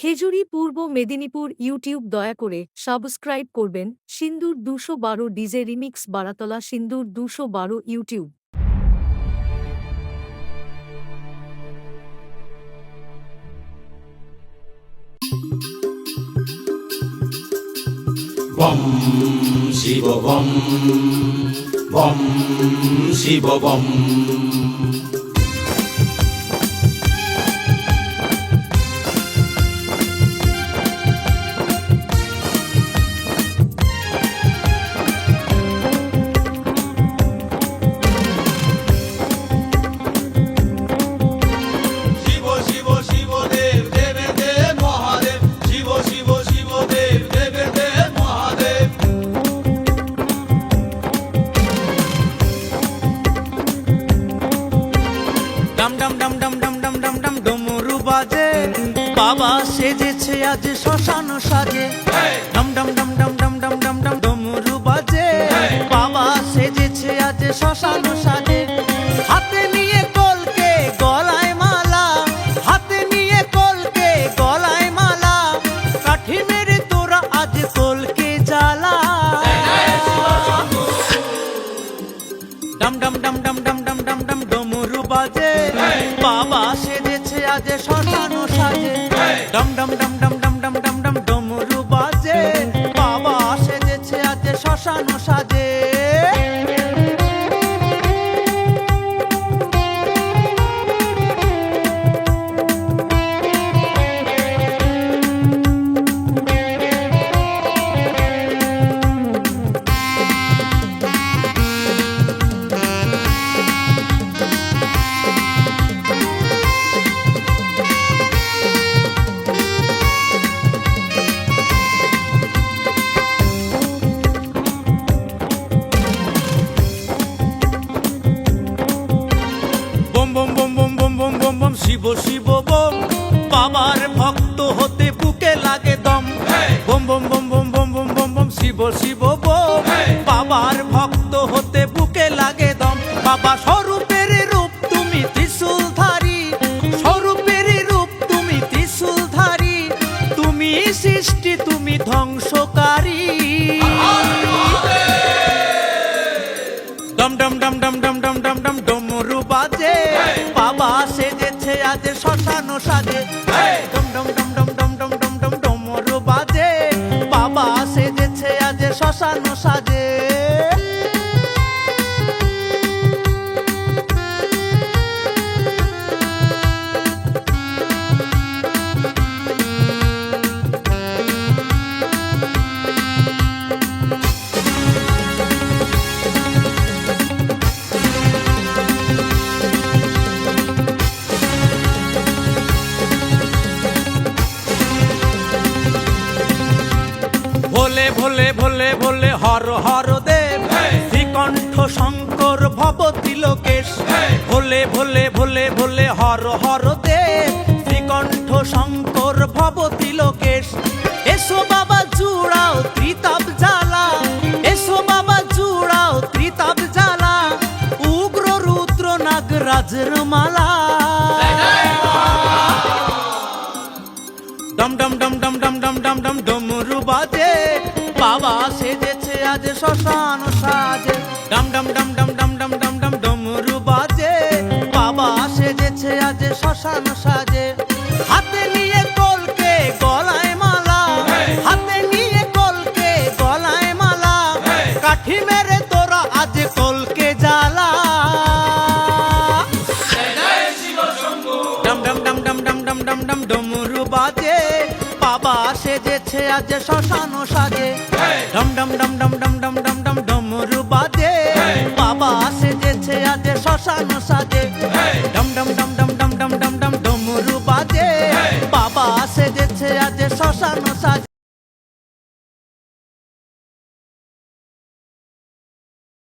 খেজুরি পূর্ব Medinipur YouTube দয়া করে subscribe করবেন। সিন্দুর ২১২ ডিজে রিমিক্স বারাতলা সিন্দুর ২১২ ইউটিউব। বম শিব বম বম শিব বম। ডম ডম ডম ডম ডম ডম ডম ডম ডমরু বাজে, বাবা সেজেছে আজ শ্মশান সাজে। ডম ডম ডম ডম ডম ডম ডম ডম ডমরু বাজে, বাবা সেজেছে আজ শ্মশান সাজে। হাতে নিয়ে কলকে গলায় মালা, হাতে নিয়ে কলকে গলায় মালা, কাঠি মেরে তোরা আজ কলকে জ্বালা। ডম ডম ডম ডম ডম ডম ডম ডম ডমরু বাজে, বাবা সেজেছে আজ শ্মশান সাজে। ডম ডম ডম ডম ডম ডম ডম ডম ডমরু বাজে, বাবা সেজেছে আজ শ্মশান সাজে। বম বম বম বম বম বম বম বম শিব শিব বম, বাবার ভক্ত হতে বুকে লাগে দম। বম বম বম বম বম বম বম বম শিব শিব বম, বাবার ভক্ত হতে বুকে লাগে দম। বাবা স্বরূপের রূপ তুমি ত্রিশূলধারী, স্বরূপের রূপ তুমি ত্রিশূলধারী, তুমি সৃষ্টি তুমি ধ্বংসকারী। ডম ডম ডম ডম ডম ডম ডম ডম ডমরু বাজে, বাবা সেজেছে আজ শ্মশান সাজে। ডম ডম ডম ডম ডম ডম ডম ডম ডমরু বাজে, বাবা সেজেছে আজ শ্মশান সাজে। ভোলে ভোলে ভোলে ভোলে হর হর দেব, শ্রীকণ্ঠ শঙ্কর ভবতি লোকেশ। ভোলে ভোলে ভোলে ভোলে হর হর দেব, শ্রীকণ্ঠ শঙ্কর ভবতি লোকেশ। এসো বাবা জুড়াও ত্রিতাপ জ্বালা, এসো বাবা জুড়াও ত্রিতাপ জ্বালা, উগ্র রুদ্র নাগরাজের মালা। ডম ডম ডম ডম ডম ডম ডম ডম ডমরু বাজে, বাবা সেজেছে আজ শ্মশান সাজে। ডম ডম ডম ডম ডম ডম ডম ডম ডমরু বাজে, বাবা সেজেছে আজ শ্মশান সাজে। হাতে নিয়ে কলকে গলায় মালা, হাতে নিয়ে কলকে গলায় মালা, কাঠি মেরে তোরা আজ কলকে জ্বালা। ডম ডম ডম ডম ডম ডম ডম ডম ডমরু বাজে, বাবা সেজেছে আজ শ্মশান সাজে। ডম ডম ডম ডম ডম ডম ডম ডম ডমরু বাজে, বাবা সেজেছে আজ শ্মশান সাজে। ডম ডম ডম ডম ডম ডম ডম ডম ডমরু বাজে, বাবা সেজেছে আজ শ্মশান সাজে।